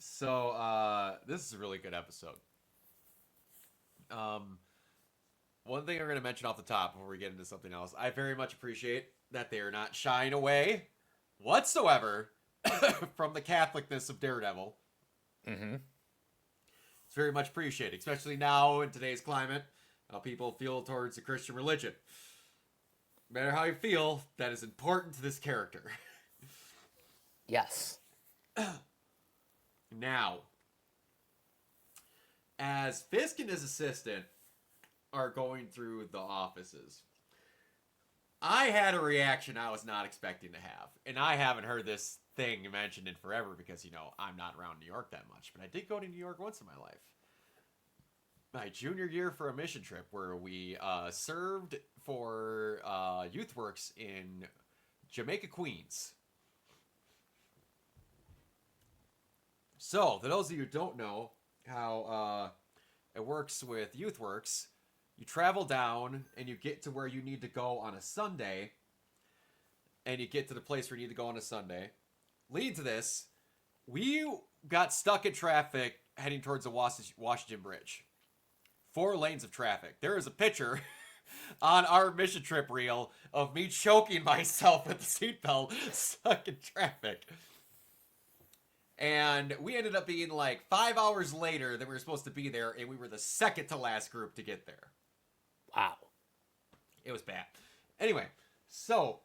So, this is a really good episode. Um, One thing I'm going to mention off the top before we get into something else, I very much appreciate that they are not shying away whatsoever from the Catholicness of Daredevil. Mm-hmm. It's very much appreciated, especially now in today's climate, how people feel towards the Christian religion. No matter how you feel, that is important to this character. Yes. Now, as Fisk and his assistant are going through the offices, I had a reaction I was not expecting to have. And I haven't heard this thing mentioned in forever because, I'm not around New York that much. But I did go to New York once in my life. My junior year for a mission trip where we served for YouthWorks in Jamaica, Queens. So, for those of you who don't know how it works with YouthWorks, you travel down and you get to where you need to go on a Sunday, and you get to the place where you need to go on a Sunday. Leading to this, we got stuck in traffic heading towards the Washington Bridge. 4 lanes of traffic. There is a picture on our mission trip reel of me choking myself with the seatbelt stuck in traffic. And we ended up being like 5 hours later than we were supposed to be there, and we were the second to last group to get there. Wow. It was bad. Anyway, so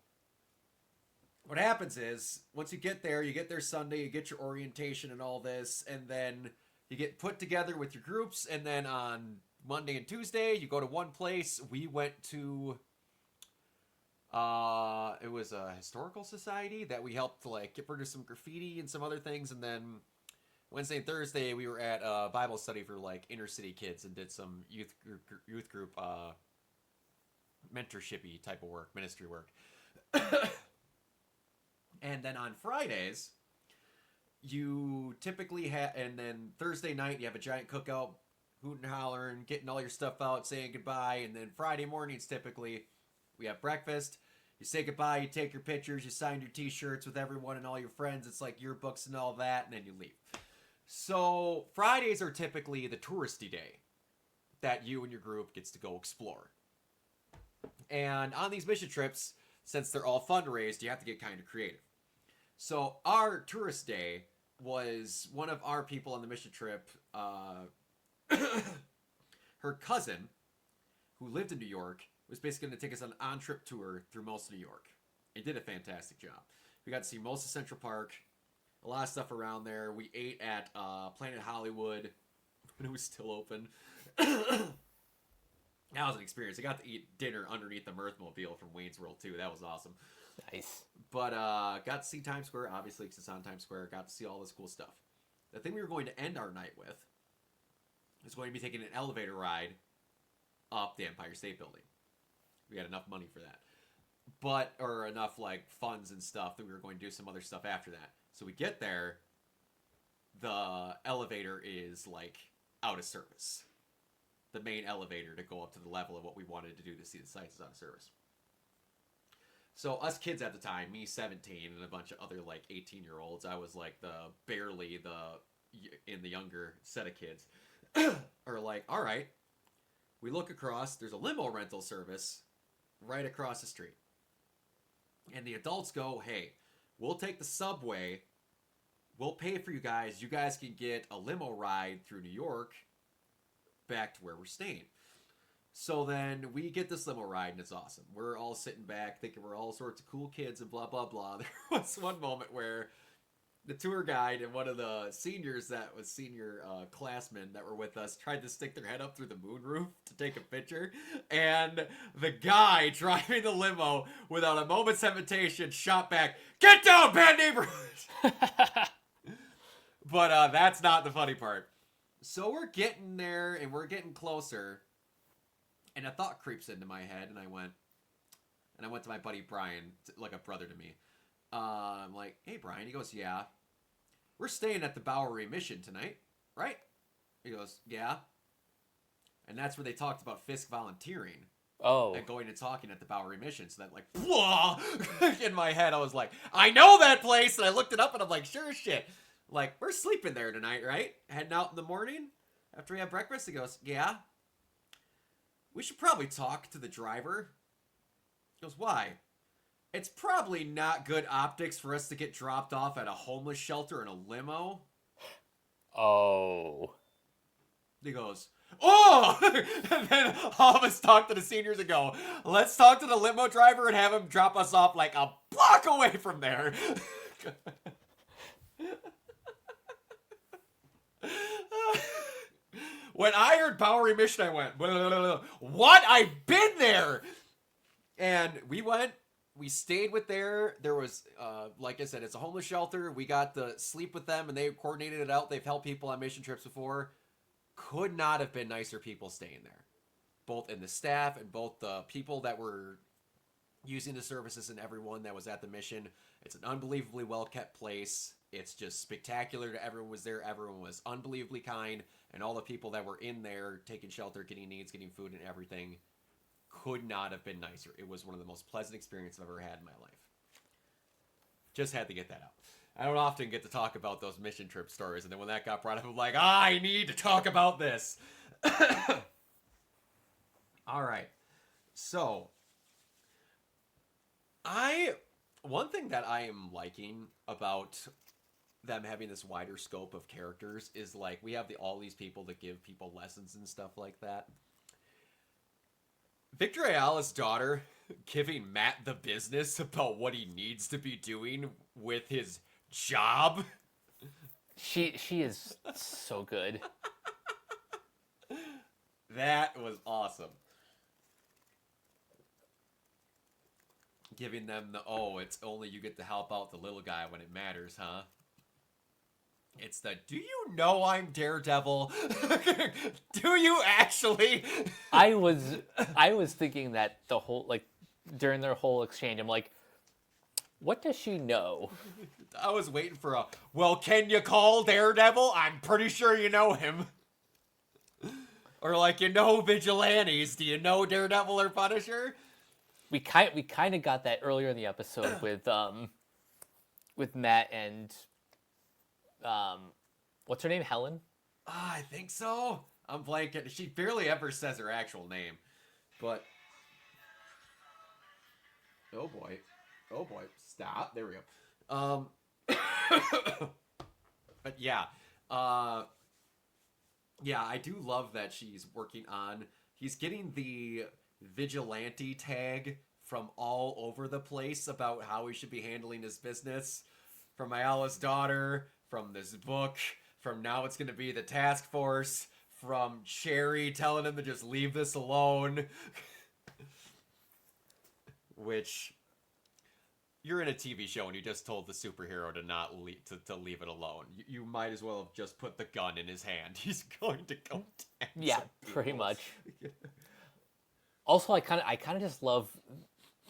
what happens is once you get there Sunday, you get your orientation and all this, and then you get put together with your groups, and then on Monday and Tuesday you go to one place. We went to it was a historical society that we helped to like get produce some graffiti and some other things, and then Wednesday and Thursday we were at a Bible study for like inner city kids and did some youth group mentorshipy type of work, ministry work. And then on Fridays, you typically have, and then Thursday night you have a giant cookout, hooting and hollering, getting all your stuff out, saying goodbye, and then Friday mornings typically we have breakfast. You say goodbye, you take your pictures, you sign your t-shirts with everyone and all your friends. It's like yearbooks and all that, and then you leave. So Fridays are typically the touristy day that you and your group gets to go explore. And on these mission trips, since they're all fundraised, you have to get kind of creative. So our tourist day was one of our people on the mission trip, her cousin, who lived in New York, was basically going to take us on an on-trip tour through most of New York. It did a fantastic job. We got to see most of Central Park, a lot of stuff around there. We ate at Planet Hollywood when it was still open. That was an experience. I got to eat dinner underneath the Mirthmobile from Wayne's World too. That was awesome. Nice. But got to see Times Square, obviously, because it's on Times Square. Got to see all this cool stuff. The thing we were going to end our night with is going to be taking an elevator ride up the Empire State Building. We had enough money for that. Or enough, like, funds and stuff that we were going to do some other stuff after that. So we get there, the elevator is, like, out of service. The main elevator to go up to the level of what we wanted to do to see the sites is out of service. So us kids at the time, me 17 and a bunch of other like 18-year-olds, I was like in the younger set of kids, are like, all right, we look across, there's a limo rental service right across the street. And the adults go, hey, we'll take the subway, we'll pay for you guys can get a limo ride through New York back to where we're staying. So then we get this limo ride and it's awesome. We're all sitting back thinking we're all sorts of cool kids and blah, blah, blah. There was one moment where the tour guide and one of the seniors that was senior classmen that were with us tried to stick their head up through the moonroof to take a picture. And the guy driving the limo without a moment's hesitation shot back, "Get down, bad neighborhood!" But that's not the funny part. So we're getting there and we're getting closer. And a thought creeps into my head, and I went to my buddy Brian, like a brother to me. I'm like, hey, Brian. He goes, yeah. We're staying at the Bowery Mission tonight, right? He goes, yeah. And that's where they talked about Fisk volunteering. Oh. And going and talking at the Bowery Mission. So that, like, whoa! In my head, I was like, I know that place! And I looked it up, and I'm like, sure as shit. Like, we're sleeping there tonight, right? Heading out in the morning after we have breakfast. He goes, yeah. We should probably talk to the driver. He goes, why? It's probably not good optics for us to get dropped off at a homeless shelter in a limo. Oh. He goes, oh! And then all of us talk to the seniors and go, let's talk to the limo driver and have him drop us off like a block away from there. When I heard Bowery Mission, I went, what? I've been there! And we went, we stayed with there was, like I said, it's a homeless shelter. We got to sleep with them and they coordinated it out. They've helped people on mission trips before. Could not have been nicer people staying there. Both in the staff and both the people that were using the services and everyone that was at the mission. It's an unbelievably well-kept place. It's just spectacular. Everyone was there. Everyone was unbelievably kind. And all the people that were in there taking shelter, getting needs, getting food and everything could not have been nicer. It was one of the most pleasant experiences I've ever had in my life. Just had to get that out. I don't often get to talk about those mission trip stories. And then when that got brought up, I'm like, I need to talk about this. All right. So, one thing that I am liking about them having this wider scope of characters is like we have all these people that give people lessons and stuff like that. Victor Ayala's daughter giving Matt the business about what he needs to be doing with his job. She is so good. That was awesome. Giving them it's only you get to help out the little guy when it matters, huh? It's do you know I'm Daredevil? Do you actually? I was thinking that the whole, like, during their whole exchange, I'm like, what does she know? I was waiting for well, can you call Daredevil? I'm pretty sure you know him. Or like, vigilantes. Do you know Daredevil or Punisher? We kind of got that earlier in the episode with Matt and what's her name? Helen? I think so. I'm blanking. She barely ever says her actual name. But oh boy. Stop. There we go. But yeah. Yeah, I do love that she's working on. He's getting the vigilante tag from all over the place about how he should be handling his business. From Ayala's daughter, from this book, from now it's going to be the task force, from Sherry telling him to just leave this alone. Which, you're in a TV show and you just told the superhero to not to leave it alone. You might as well have just put the gun in his hand. He's going to go down. Yeah, pretty much. Also, I kind of just love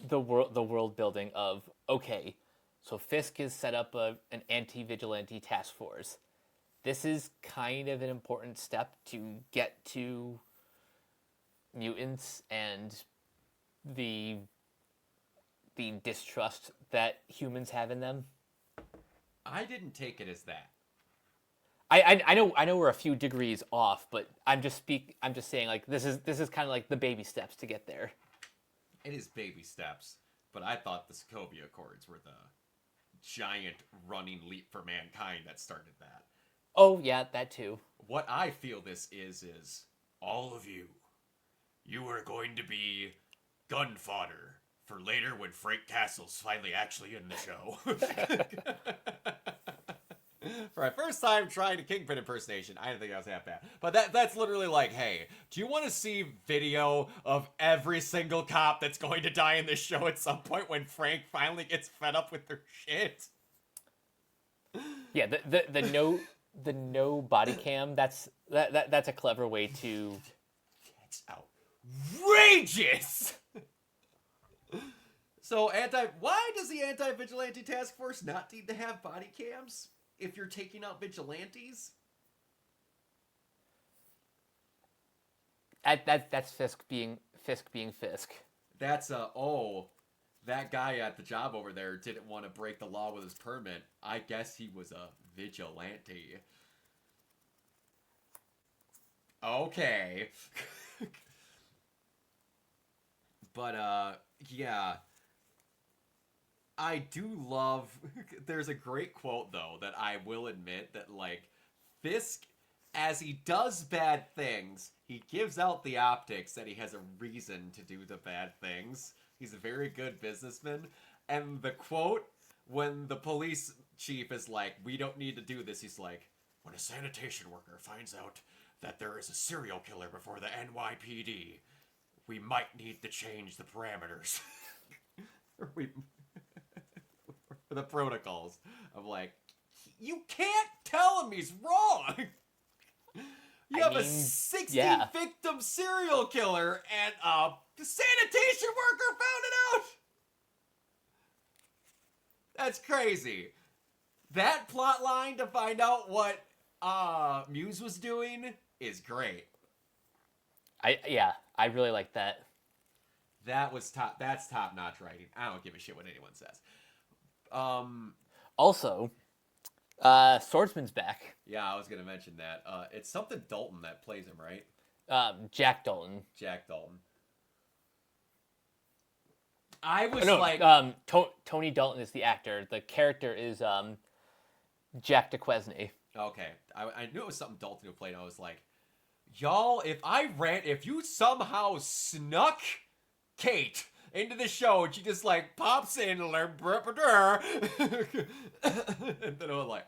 the world building of, okay, so Fisk has set up an anti-vigilante task force. This is kind of an important step to get to mutants and the distrust that humans have in them. I didn't take it as that. I know we're a few degrees off, but I'm just saying, like, this is kind of like the baby steps to get there. It is baby steps, but I thought the Sokovia Accords were the giant running leap for mankind that started that. Oh yeah, that too. What I feel this is all of you are going to be gun fodder for later when Frank Castle's finally actually in the show. For my first time trying a Kingpin impersonation, I didn't think I was that bad. But that's literally like, hey, do you want to see video of every single cop that's going to die in this show at some point when Frank finally gets fed up with their shit? Yeah, the no body cam. That's a clever way to. It's outrageous. So why does the anti-vigilante task force not need to have body cams if you're taking out vigilantes? That's That's Fisk being Fisk. That's that guy at the job over there didn't want to break the law with his permit. I guess he was a vigilante. Okay. But, yeah. I do love... There's a great quote, though, that I will admit that, like, Fisk, as he does bad things, he gives out the optics that he has a reason to do the bad things. He's a very good businessman. And the quote, when the police chief is like, we don't need to do this, he's like, when a sanitation worker finds out that there is a serial killer before the NYPD, we might need to change the parameters. we... the protocols of like, you can't tell him he's wrong. You have a 60 victim serial killer and the sanitation worker found it out. That's crazy. That plot line to find out what Muse was doing is great. I really like that. That's top notch writing. I don't give a shit what anyone says. Also, Swordsman's back. Yeah, I was gonna mention that. It's something Dalton that plays him, right? Jack Dalton. Jack Dalton. I was Tony Dalton is the actor. The character is Jack DeQuesne. Okay, I knew it was something Dalton who played. I was like, y'all, if you somehow snuck Kate into the show and she just like pops in and then I was like,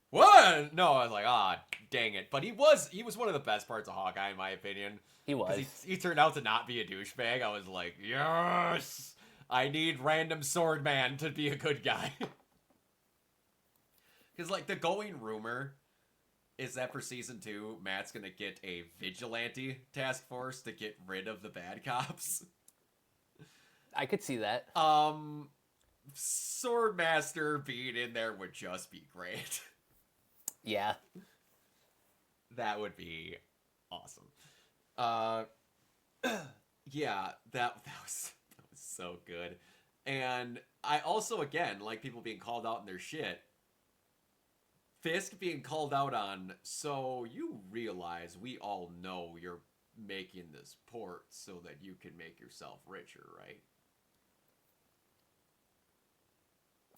what? No, I was like, dang it. But he was one of the best parts of Hawkeye in my opinion. He was. He turned out to not be a douchebag. I was like, yes, I need random sword man to be a good guy. Because like the going rumor is that for season 2, Matt's gonna get a vigilante task force to get rid of the bad cops. I could see that. Swordmaster being in there would just be great. Yeah. That would be awesome. Yeah, that was so good. And I also, again, like people being called out in their shit. Fisk being called out on, so you realize we all know you're making this port so that you can make yourself richer, right?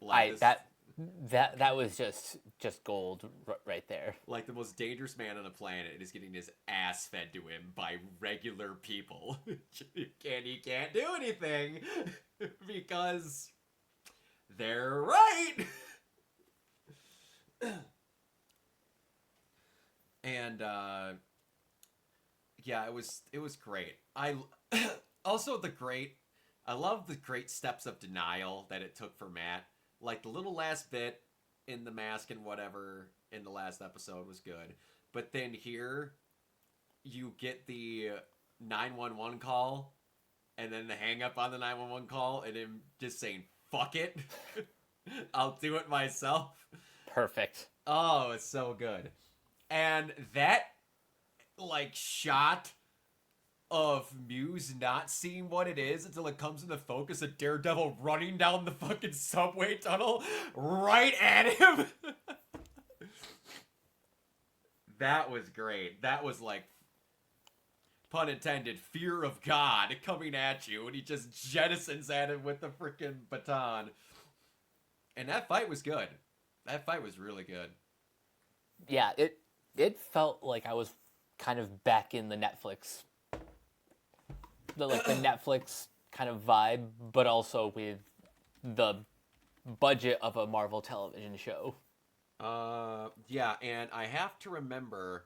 Like that was just gold right there. Like the most dangerous man on the planet is getting his ass fed to him by regular people. And he can't do anything because they're right. And yeah, it was great. I also I love the great steps of denial that it took for Matt. Like the little last bit in the mask and whatever in the last episode was good. But then here you get the 911 call and then the hang up on the 911 call and him just saying, fuck it. I'll do it myself. Perfect. Oh, it's so good. And that like shot of Muse not seeing what it is until it comes into focus of Daredevil running down the fucking subway tunnel right at him. That was great. That was like, pun intended, fear of God coming at you, and he just jettisons at him with the freaking baton. And that fight was good. That fight was really good. Yeah, it felt like I was kind of back in the Netflix the Netflix kind of vibe, but also with the budget of a Marvel television show. Yeah, and I have to remember.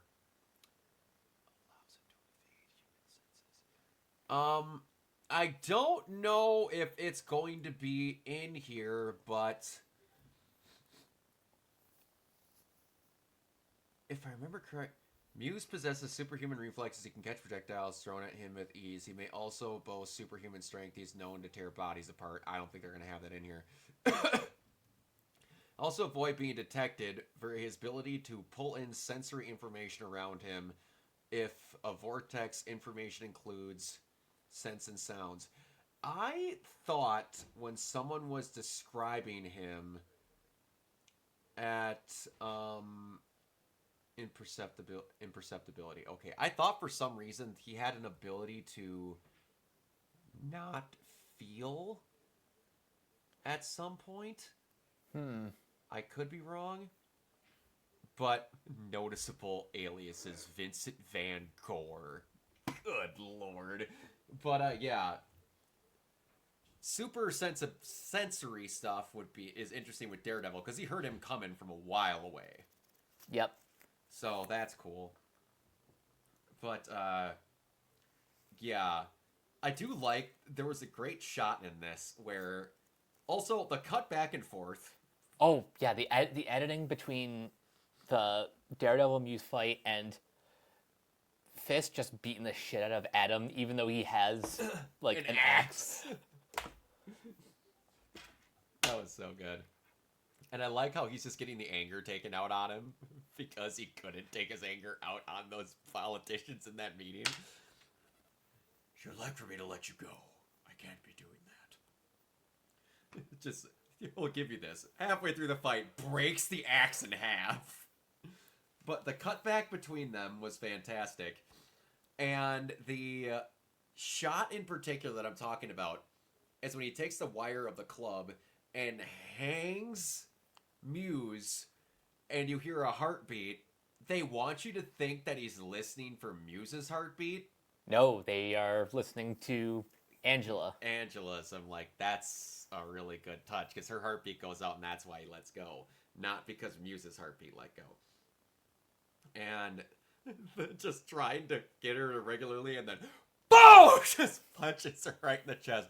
I don't know if it's going to be in here, but if I remember correct, Muse possesses superhuman reflexes. He can catch projectiles thrown at him with ease. He may also boast superhuman strength. He's known to tear bodies apart. I don't think they're going to have that in here. Also avoid being detected for his ability to pull in sensory information around him if a vortex information includes sense and sounds. I thought when someone was describing him at imperceptibility. Okay, I thought for some reason he had an ability to not feel at some point. Hmm. I could be wrong, but noticeable aliases Vincent Van Gogh. Good lord. But yeah, super sensory stuff is interesting with Daredevil because he heard him coming from a while away. Yep. So that's cool. But yeah, I do like there was a great shot in this where also the cut back and forth. Oh yeah, the editing between the Daredevil Muse fight and Fist just beating the shit out of Adam, even though he has like an axe. That was so good. And I like how he's just getting the anger taken out on him because he couldn't take his anger out on those politicians in that meeting. You'd like for me to let you go. I can't be doing that. Just, he'll give you this. Halfway through the fight, breaks the axe in half. But the cutback between them was fantastic. And the shot in particular that I'm talking about is when he takes the wire of the club and hangs Muse, and you hear a heartbeat. They want you to think that he's listening for Muse's heartbeat. No, they are listening to Angela. Angela's. I'm like, that's a really good touch because her heartbeat goes out, and that's why he lets go, not because Muse's heartbeat let go. And just trying to get her regularly, and then boom, just punches her right in the chest.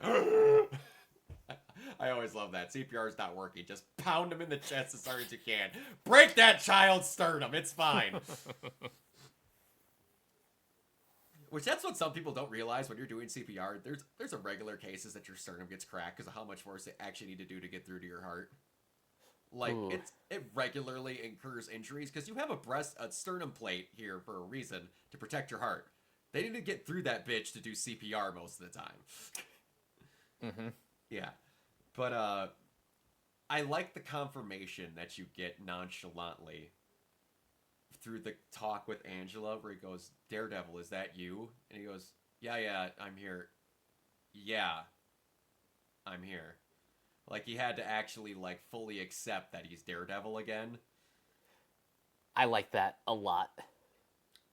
I always love that. CPR is not working. Just pound him in the chest as hard as you can. Break that child's sternum. It's fine. Which that's what some people don't realize when you're doing CPR. There's a regular cases that your sternum gets cracked because of how much force they actually need to do to get through to your heart. Like it regularly incurs injuries because you have a sternum plate here for a reason to protect your heart. They need to get through that bitch to do CPR most of the time. Mm-hmm. Yeah. But I like the confirmation that you get nonchalantly through the talk with Angela where he goes, Daredevil, is that you? And he goes, yeah, I'm here. Yeah, I'm here. Like, he had to actually, like, fully accept that he's Daredevil again. I like that a lot.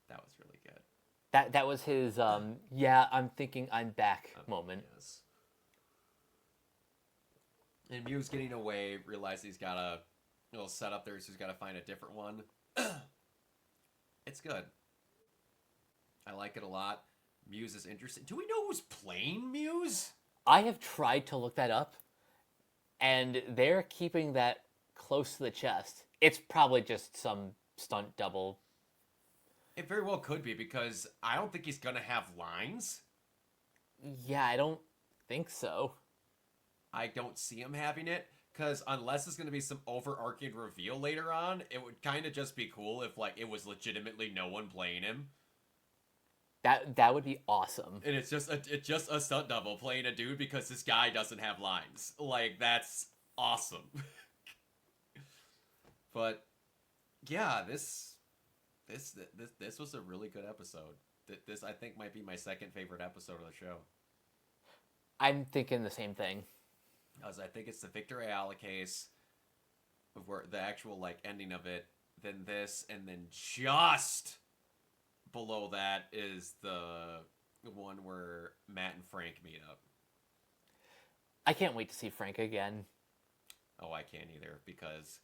That was really good. That was his, yeah, I'm thinking I'm back moment. Yes. And Muse getting away, realized he's got a little setup there, so he's got to find a different one. It's good. I like it a lot. Muse is interesting. Do we know who's playing Muse? I have tried to look that up, and they're keeping that close to the chest. It's probably just some stunt double. It very well could be, because I don't think he's going to have lines. Yeah, I don't think so. I don't see him having it, because unless it's going to be some overarching reveal later on, it would kind of just be cool if, like, it was legitimately no one playing him. That would be awesome. And it's just a stunt double playing a dude because this guy doesn't have lines. Like, that's awesome. But yeah, this was a really good episode. This I think might be my second favorite episode of the show. I'm thinking the same thing. As I think it's the Victor Ayala case, where the actual like ending of it, then this, and then just below that is the one where Matt and Frank meet up. I can't wait to see Frank again. Oh, I can't either, because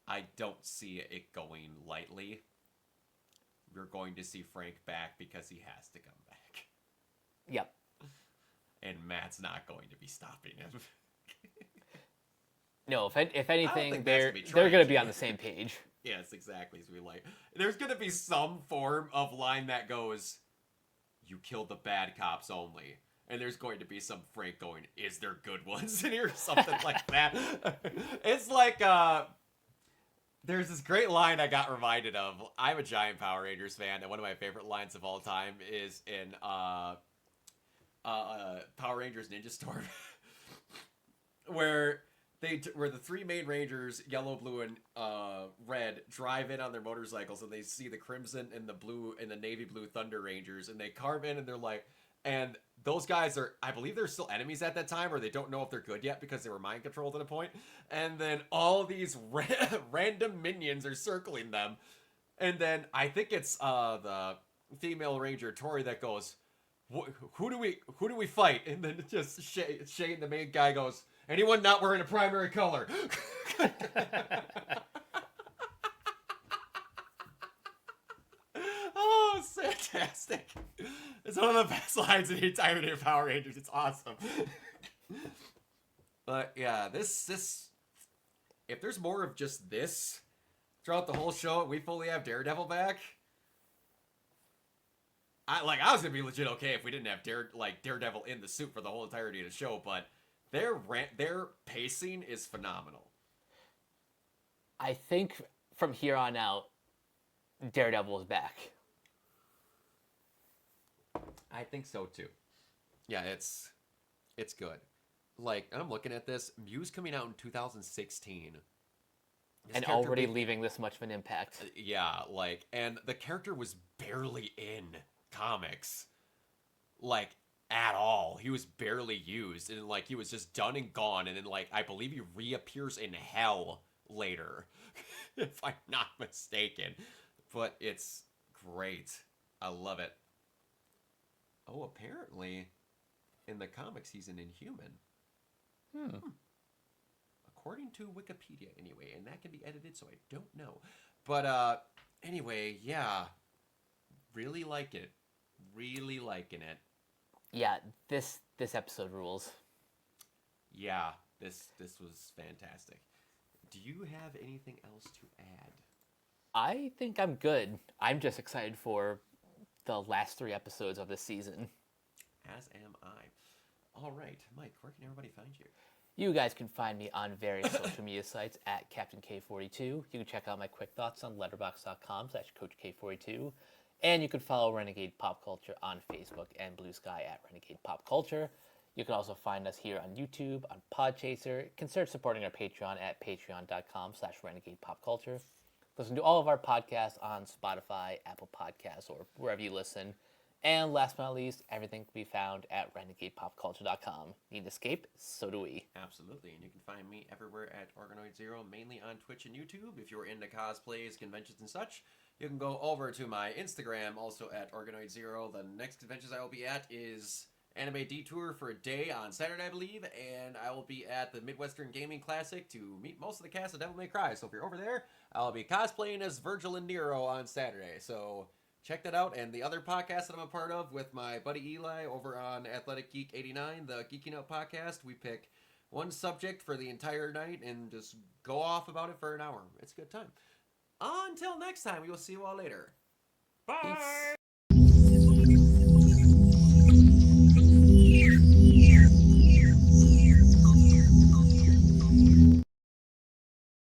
I don't see it going lightly. We're going to see Frank back because he has to come back. Yep. And Matt's not going to be stopping him. No, if anything, they're going to be on the same page. Yes, exactly. So we like, there's going to be some form of line that goes, "You killed the bad cops only." And there's going to be some Frank going, "Is there good ones in here?" Something like that. It's like, there's this great line I got reminded of. I'm a giant Power Rangers fan, and one of my favorite lines of all time is in Power Rangers Ninja Storm, where where the three main Rangers, yellow, blue, and red, drive in on their motorcycles, and they see the crimson and the blue and the navy blue Thunder Rangers, and they carve in, and they're like, and those guys are, I believe they're still enemies at that time, or they don't know if they're good yet because they were mind controlled at a point. And then all these random minions are circling them, and then I think it's the female Ranger Tori that goes, who do we fight? And then just Shane, the main guy, goes, anyone not wearing a primary color. Oh, it's fantastic. It's one of the best lines in the entirety of Power Rangers. It's awesome. But yeah, this if there's more of just this throughout the whole show, we fully have Daredevil back. I was gonna be legit okay if we didn't have Daredevil in the suit for the whole entirety of the show, but their pacing is phenomenal. I think from here on out, Daredevil is back. I think so too. Yeah, it's good. Like, I'm looking at this, Muse coming out in 2016. And already leaving this much of an impact. Yeah, like, and the character was barely in comics. Like, at all. He was barely used, and like he was just done and gone, and then like I believe he reappears in Hell later, if I'm not mistaken. But it's great. I love it. Oh, apparently in the comics he's an Inhuman. According to Wikipedia anyway, and that can be edited, so I don't know. But anyway, yeah. Really like it. Really liking it. Yeah, this episode rules. Yeah, this was fantastic. Do you have anything else to add? I think I'm good. I'm just excited for the last 3 episodes of this season. As am I. All right, Mike, where can everybody find you? You guys can find me on various social media sites at CaptainK42. You can check out my quick thoughts on letterboxd.com/CoachK42. And you can follow Renegade Pop Culture on Facebook and Blue Sky at Renegade Pop Culture. You can also find us here on YouTube, on Podchaser. Consider supporting our Patreon at patreon.com/Renegade Pop Culture. Listen to all of our podcasts on Spotify, Apple Podcasts, or wherever you listen. And last but not least, everything can be found at renegadepopculture.com. Need escape? So do we. Absolutely, and you can find me everywhere at Organoid Zero, mainly on Twitch and YouTube. If you're into cosplays, conventions, and such, you can go over to my Instagram, also at Organoid Zero. The next conventions I will be at is Anime Detour for a day on Saturday, I believe, and I will be at the Midwestern Gaming Classic to meet most of the cast of Devil May Cry. So if you're over there, I'll be cosplaying as Virgil and Nero on Saturday. So check that out, and the other podcast that I'm a part of with my buddy Eli over on Athletic Geek 89, the Geeking Out podcast, we pick one subject for the entire night and just go off about it for an hour. It's a good time. Until next time, we will see you all later. Bye! Peace.